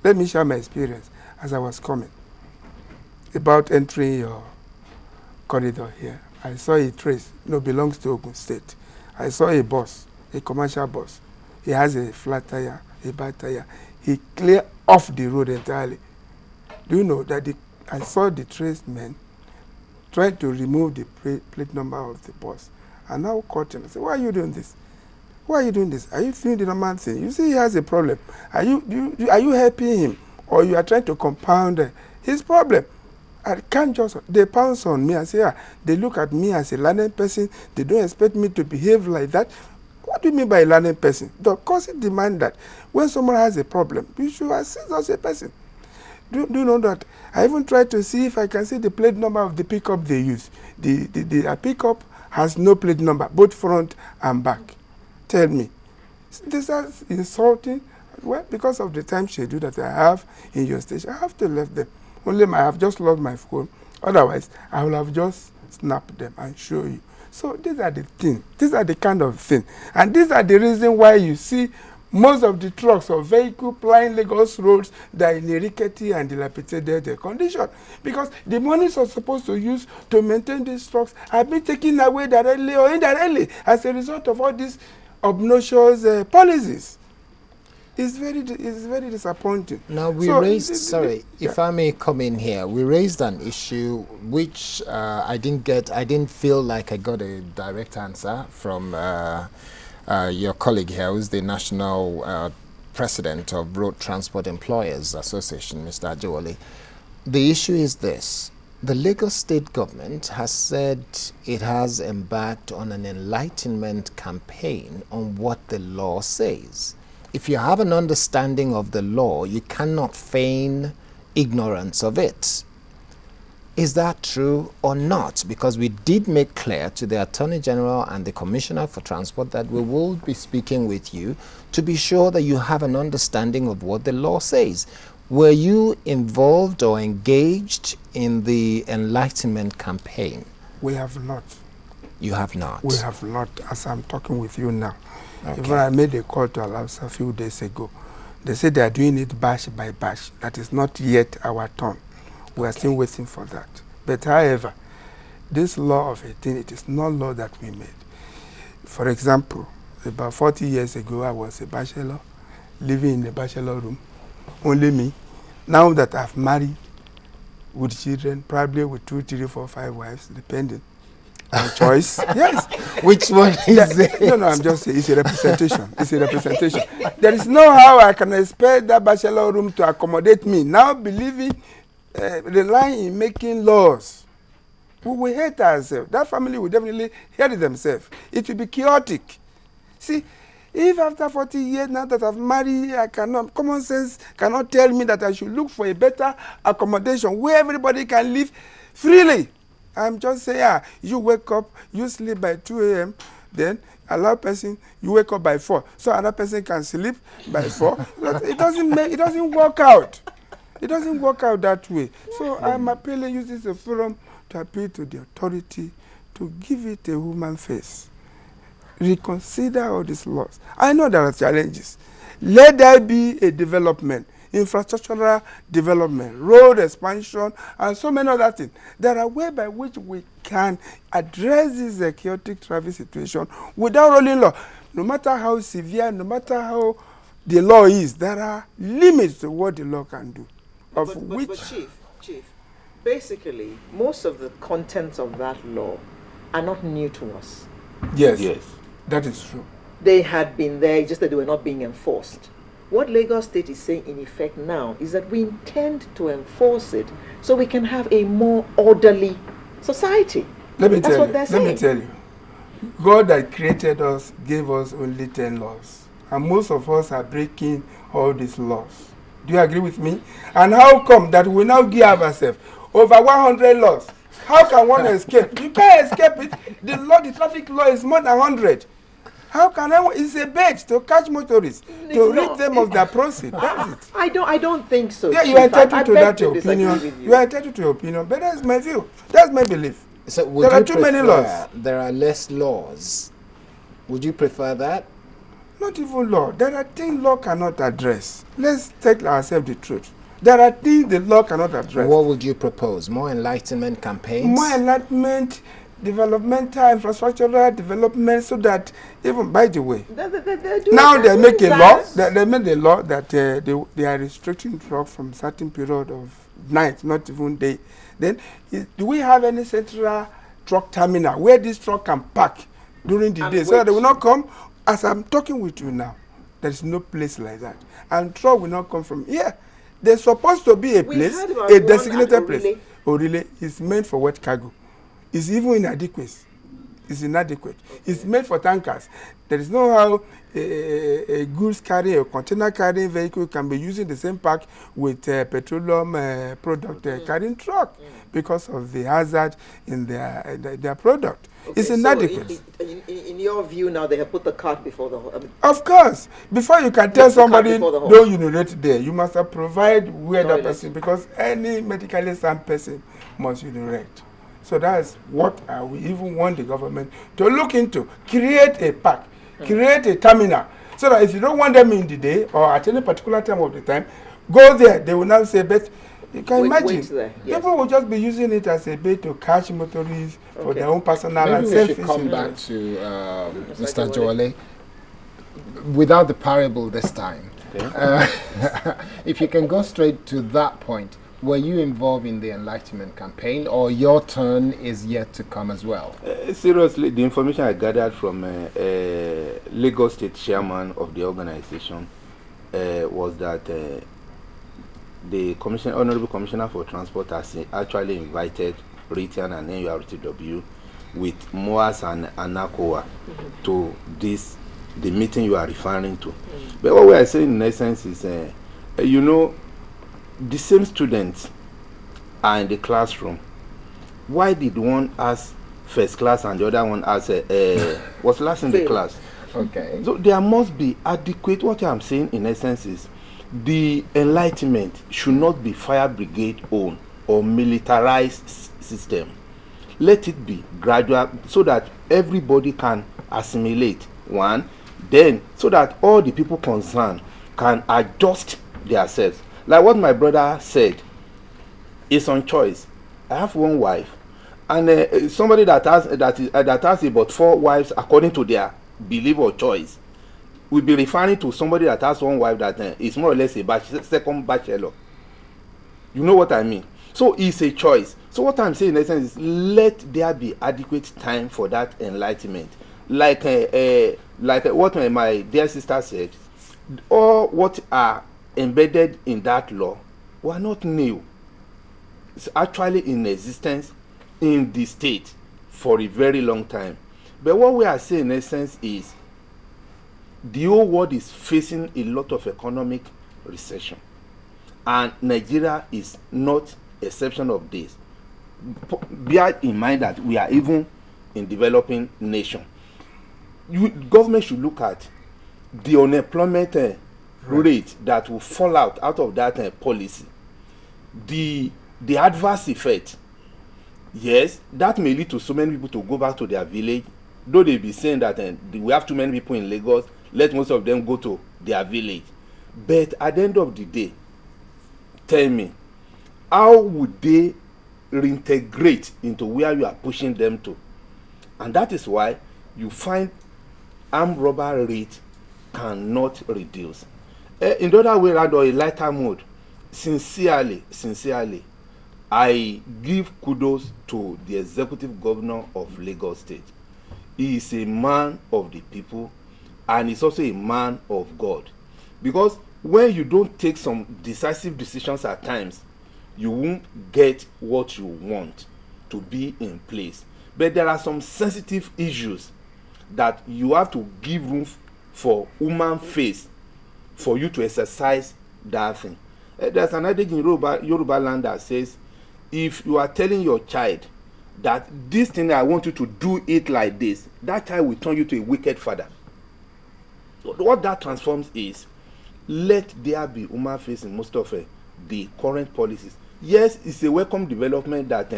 Let me share my experience as I was coming. About entering your corridor here, I saw a trace, belongs to Ogun State. I saw a bus, a commercial bus. He has a flat tire, a bad tire. He cleared off the road entirely. Do you know that I saw the tradesmen trying to remove the plate number of the bus. And now caught him. I said, why are you doing this? Why are you doing this? Are you doing the normal thing? You see he has a problem. Are you helping him? Or you are trying to compound his problem? I can't just, they pounce on me and say, they look at me as a learning person. They don't expect me to behave like that. What do you mean by a learning person? The course demand that when someone has a problem, you should assist as a person. Do you know that? I even tried to see if I can see the plate number of the pickup they use. The pickup has no plate number, both front and back. Tell me. This is insulting. Well, because of the time schedule that I have in your station, I have to leave them. I have just lost my phone. Otherwise, I will have just snapped them and show you. So these are the things. These are the kind of things. And these are the reason why you see most of the trucks or vehicles plying Lagos roads that are in a rickety and dilapidated condition. Because the monies are supposed to use to maintain these trucks have been taken away directly or indirectly as a result of all these obnoxious policies. It's very disappointing. Now we raised, if I may come in here, we raised an issue which I didn't feel like I got a direct answer from your colleague here, who's the National President of Road Transport Employers Association, Mr. Ajewole. The issue is this. The Lagos State government has said it has embarked on an enlightenment campaign on what the law says. If you have an understanding of the law, you cannot feign ignorance of it. Is that true or not? Because we did make clear to the Attorney General and the Commissioner for Transport that we will be speaking with you to be sure that you have an understanding of what the law says. Were you involved or engaged in the enlightenment campaign? We have not. You have not? We have not, as I'm talking with you now. Okay. Even I made a call to Alausa a few days ago. They said they are doing it batch by batch. That is not yet our turn. We are still waiting for that. But however, this law of 18, it is not law that we made. For example, about 40 years ago, I was a bachelor, living in a bachelor room, only me. Now that I've married with children, probably with 2, 3, 4, 5 wives, depending. Choice. Yes. Which one is it? No, I'm just saying it's a representation. It's a representation. There is no how I can expect that bachelor room to accommodate me. Now believing, relying in making laws. We will hate ourselves. That family will definitely hate themselves. It will be chaotic. See, if after 40 years now that I've married, common sense cannot tell me that I should look for a better accommodation where everybody can live freely. I'm just saying, you wake up, you sleep by 2 a.m., then allow person, you wake up by 4. So another person can sleep by 4. It doesn't work out. It doesn't work out that way. So I'm appealing, use this forum to appeal to the authority to give it a human face. Reconsider all these laws. I know there are challenges. Let there be a development. Infrastructural development, road expansion, and so many other things. There are ways by which we can address this chaotic traffic situation without rolling law. No matter how severe, no matter how the law is, there are limits to what the law can do. But Chief, basically, most of the contents of that law are not new to us. Yes, that is true. They had been there, just that they were not being enforced. What Lagos State is saying in effect now is that we intend to enforce it so we can have a more orderly society. That's what they're saying. Let me tell you. God that created us gave us only 10 laws. And most of us are breaking all these laws. Do you agree with me? And how come that we now give ourselves over 100 laws? How can one escape? You can't escape it. The traffic law is more than 100. How can it's a bait to catch motorists, to rid them of their proceeds. That's it. I don't think so. Yeah, you are entitled to that opinion. You are entitled to your opinion, but that's my view. That's my belief. So there are too many laws. There are less laws. Would you prefer that? Not even law. There are things law cannot address. Let's tell ourselves the truth. There are things the law cannot address. What would you propose? More enlightenment campaigns? More enlightenment, developmental, infrastructural development, so that even, by the way, now they make a law. They made a law that they are restricting truck from certain period of night, not even day. Then, do we have any central truck terminal where this truck can park during the day, so that they will not come? As I'm talking with you now, there is no place like that, and truck will not come from here. There's supposed to be a place, a designated place. Orile is meant for wet cargo. It's even inadequate. It's inadequate. It's made for tankers. There is no how a goods carrying, a container carrying vehicle can be using the same park with petroleum product carrying truck because of the hazard in their product. Okay, it's inadequate. So in your view now, they have put the cart before the horse. Of course. Before you can tell somebody, don't urinate there, you must have provide where that person, because any medically sound person must urinate. So that's what we even want the government to look into. Create a park, create a terminal, so that if you don't want them in the day or at any particular time of the time, go there. They will now say, but you can imagine, people will just be using it as a bait to catch motorists for their own personal and selfish. Maybe we should come back to Mr. Ajewole without the parable this time. Okay. If you can go straight to that point, were you involved in the Enlightenment campaign, or your turn is yet to come as well? Seriously, the information I gathered from Lagos State chairman of the organization was that the Honorable Commissioner for Transport has actually invited RTEA and NURTW with MOAS and ANACOA to the meeting you are referring to. But what we are saying in essence is, you know, the same students are in the classroom. Why did one ask first class and the other one ask was last in the class? Okay. So there must be adequate. What I'm saying in essence is, the Enlightenment should not be fire brigade owned or militarized system. Let it be gradual, so that everybody can assimilate one, then so that all the people concerned can adjust themselves. Like what my brother said, it's on choice. I have one wife, and somebody that has about 4 wives according to their belief or choice will be referring to somebody that has one wife that is more or less a second bachelor. You know what I mean? So it's a choice. So what I'm saying in essence is, let there be adequate time for that enlightenment. Like what my dear sister said, all what are embedded in that law were not new. It's actually in existence in the state for a very long time. But what we are saying in essence is, the whole world is facing a lot of economic recession, and Nigeria is not exception of this. Bear in mind that we are even in developing nation. Government should look at the unemployment rate that will fall out of that policy. The adverse effect, yes, that may lead to so many people to go back to their village, though they be saying that we have too many people in Lagos, let most of them go to their village. But at the end of the day, tell me, how would they reintegrate into where you are pushing them to? And that is why you find armed robber rate cannot reduce. In the other way around, or a lighter mode, sincerely, I give kudos to the executive governor of Lagos State. He is a man of the people, and he's also a man of God. Because when you don't take some decisive decisions at times, you won't get what you want to be in place. But there are some sensitive issues that you have to give room for human face for you to exercise that thing. There's an adage in Yoruba land that says, if you are telling your child that this thing I want you to do it like this, that child will turn you to a wicked father. So what that transforms is, let there be human face in most of the current policies. Yes, it's a welcome development that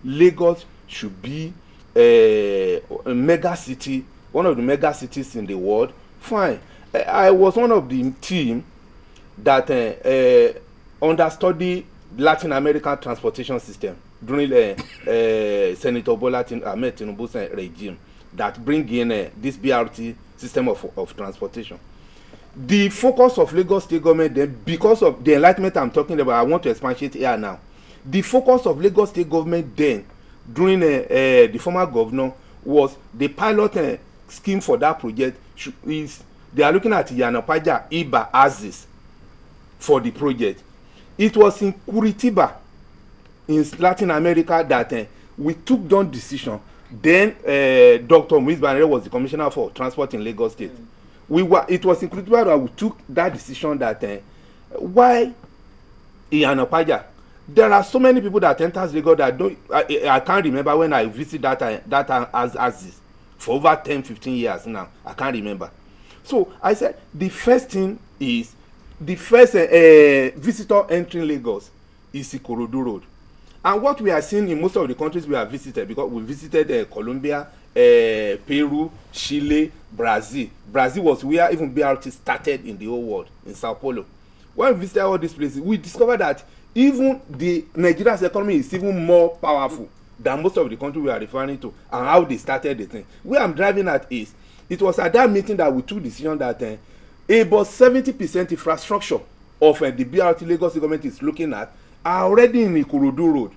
Lagos should be a mega city, one of the mega cities in the world. Fine. I was one of the team that understudied Latin American transportation system during Senator Bola Ahmed Tinubu's regime that bring in this BRT system of transportation. The focus of Lagos State government then, because of the enlightenment I'm talking about, I want to expatiate here now. The focus of Lagos State government then, during the former governor, was the pilot scheme for that project is they are looking at Yanapaja, Iba, Aziz for the project. It was in Curitiba, in Latin America, that we took down decision. Then Dr. Muiz Banere was the commissioner for transport in Lagos State. It was in Curitiba that we took that decision that why Yanapaja? There are so many people that enters Lagos that I can't remember when I visit that Aziz for over 10-15 years now. I can't remember. So I said the first thing is the first visitor entering Lagos is Ikorodu Road. And what we are seeing in most of the countries we have visited, because we visited Colombia, Peru, Chile, Brazil. Brazil was where even BRT started in the whole world, in Sao Paulo. When we visited all these places, we discovered that even the Nigeria's economy is even more powerful than most of the countries we are referring to, and how they started the thing. Where I'm driving at is, it was at that meeting that we took decision that about 70% infrastructure of the BRT Lagos government is looking at are already in Ikorodu Road.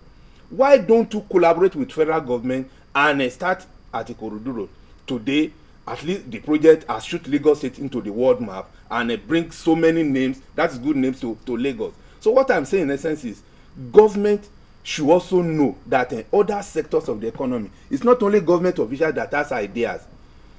Why don't you collaborate with federal government and start at Ikorodu Road? Today, at least the project has shoot Lagos State into the world map and bring so many names, that's good names to Lagos. So what I'm saying in essence is, government should also know that other sectors of the economy, it's not only government officials that has ideas.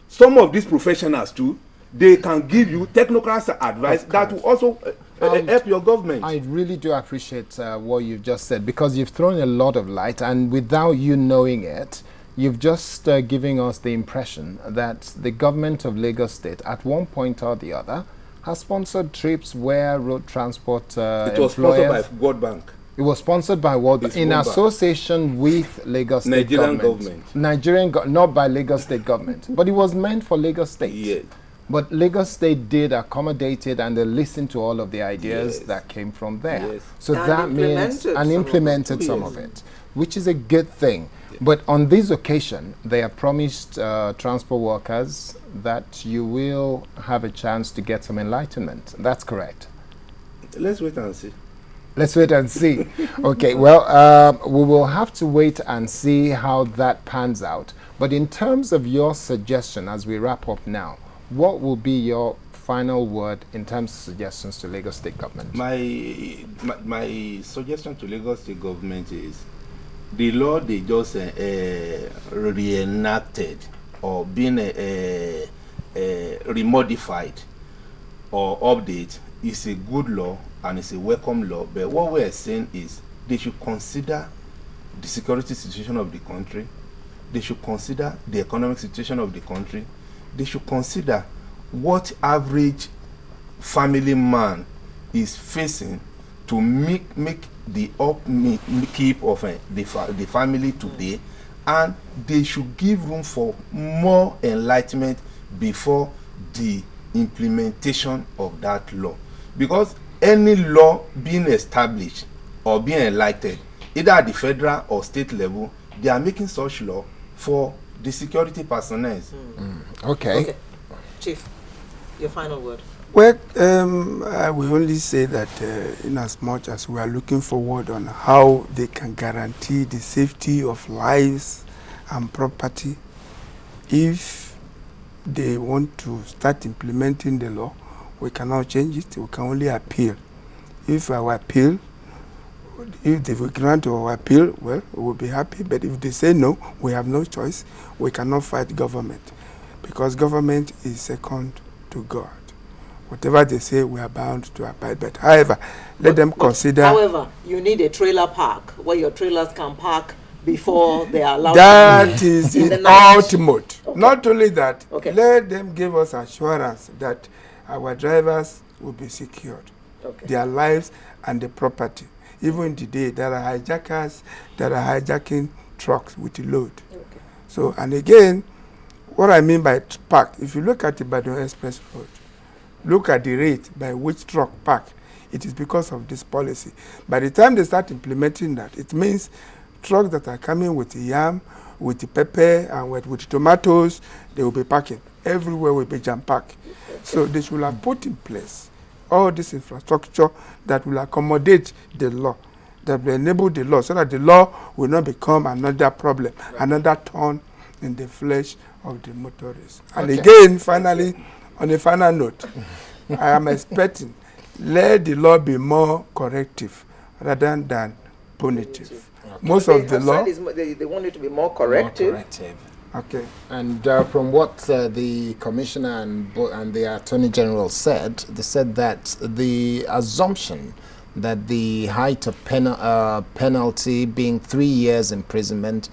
Some of these professionals too, they can give you technocrats advice that will also help your government. I really do appreciate what you've just said, because you've thrown a lot of light, and without you knowing it, you've just giving us the impression that the government of Lagos State, at one point or the other, has sponsored trips where road transport it was sponsored by World Bank. It was sponsored by World Bank in association with Lagos State government. Not by Lagos State government, but it was meant for Lagos State. Yes. But Lagos State did accommodate it, and they listened to all of the ideas that came from there. Yes. So that means implemented some of it, which is a good thing. Yeah. But on this occasion, they have promised transport workers that you will have a chance to get some enlightenment. That's correct. Let's wait and see. Let's wait and see. Okay, well, we will have to wait and see how that pans out. But in terms of your suggestion, as we wrap up now, what will be your final word in terms of suggestions to Lagos State government? My suggestion to Lagos State government is, the law they just reenacted or been remodified or update is a good law and it's a welcome law. But what we are saying is, they should consider the security situation of the country. They should consider the economic situation of the country. They should consider what average family man is facing to make the upkeep of the family today, and they should give room for more enlightenment before the implementation of that law. Because any law being established or being enlightened, either at the federal or state level, they are making such law for the security personnel. Okay. Chief, your final word. Well, I will only say that in as much as we are looking forward on how they can guarantee the safety of lives and property, if they want to start implementing the law, we cannot change it. We can only appeal. If they will grant our appeal, well, we will be happy. But if they say no, we have no choice. We cannot fight government, because government is second to God. Whatever they say, we are bound to abide. But however, let them consider. However, you need a trailer park where your trailers can park before they are allowed. That is the ultimate. Okay. Not only that, let them give us assurance that our drivers will be secured, their lives and the property. Even in the day, there are hijackers that are hijacking trucks with the load. So, and again, what I mean by park, if you look at the Ibadan Express Road, look at the rate by which truck park. It is because of this policy. By the time they start implementing that, it means trucks that are coming with yam, with the pepper, and with tomatoes, they will be parking. Everywhere will be jam-packed. So they should have put in place all this infrastructure that will accommodate the law, that will enable the law, so that the law will not become another problem, another thorn in the flesh of the motorists. And again, finally, on a final note, I am expecting, let the law be more corrective rather than punitive. Most of the law, they want it to be more corrective. Okay. And from what the commissioner and the attorney general said, they said that the assumption that the height of penalty being 3 years imprisonment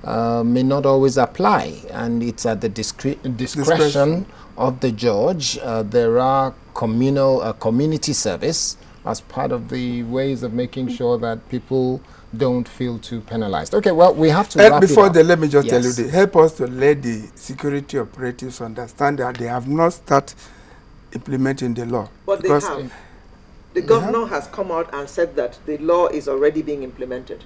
may not always apply, and it's at the discretion of the judge. There are community service as part of the ways of making sure that people don't feel too penalized. Okay, well, we have to wrap before it up. let me just tell you, help us to let the security operatives understand that they have not started implementing the law. But they have. The governor has come out and said that the law is already being implemented.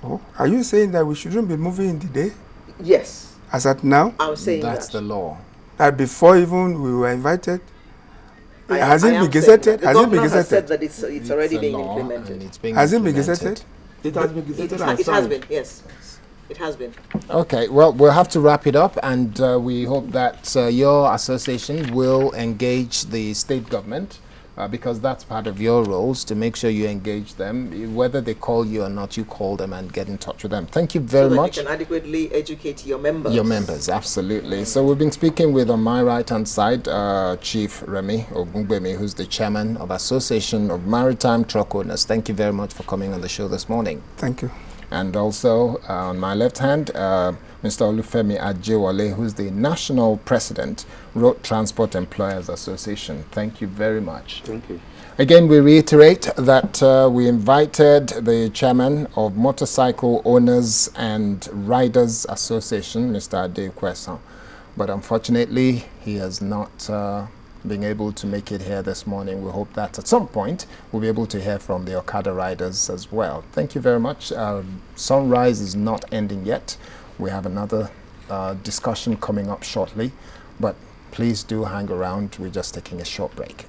Oh, are you saying that we shouldn't be moving in the day? Yes. As at now? I'm saying that's the law. That before even we were invited? Has it been gazetted? The governor has said that it's already being implemented. Has it been gazetted? It has been gazetted. It has been, yes. It has been. Okay, well, we'll have to wrap it up, and we hope that your association will engage the state government, because that's part of your roles, to make sure you engage them. Whether they call you or not, you call them and get in touch with them. Thank you very much. So that you can adequately educate your members. Your members, absolutely. So we've been speaking with, on my right-hand side, Chief Remi Ogungbemi, who's the chairman of Association of Maritime Truck Owners. Thank you very much for coming on the show this morning. Thank you. And also, on my left hand, Mr. Olufemi Ajewole, who's the National President, Road Transport Employers Association. Thank you very much. Thank you. Again, we reiterate that we invited the chairman of Motorcycle Owners and Riders Association, Mr. Ade Kwesan, but unfortunately, he has not being able to make it here this morning. We hope that at some point we'll be able to hear from the Okada riders as well. Thank you very much. Sunrise is not ending yet. We have another discussion coming up shortly, but please do hang around. We're just taking a short break.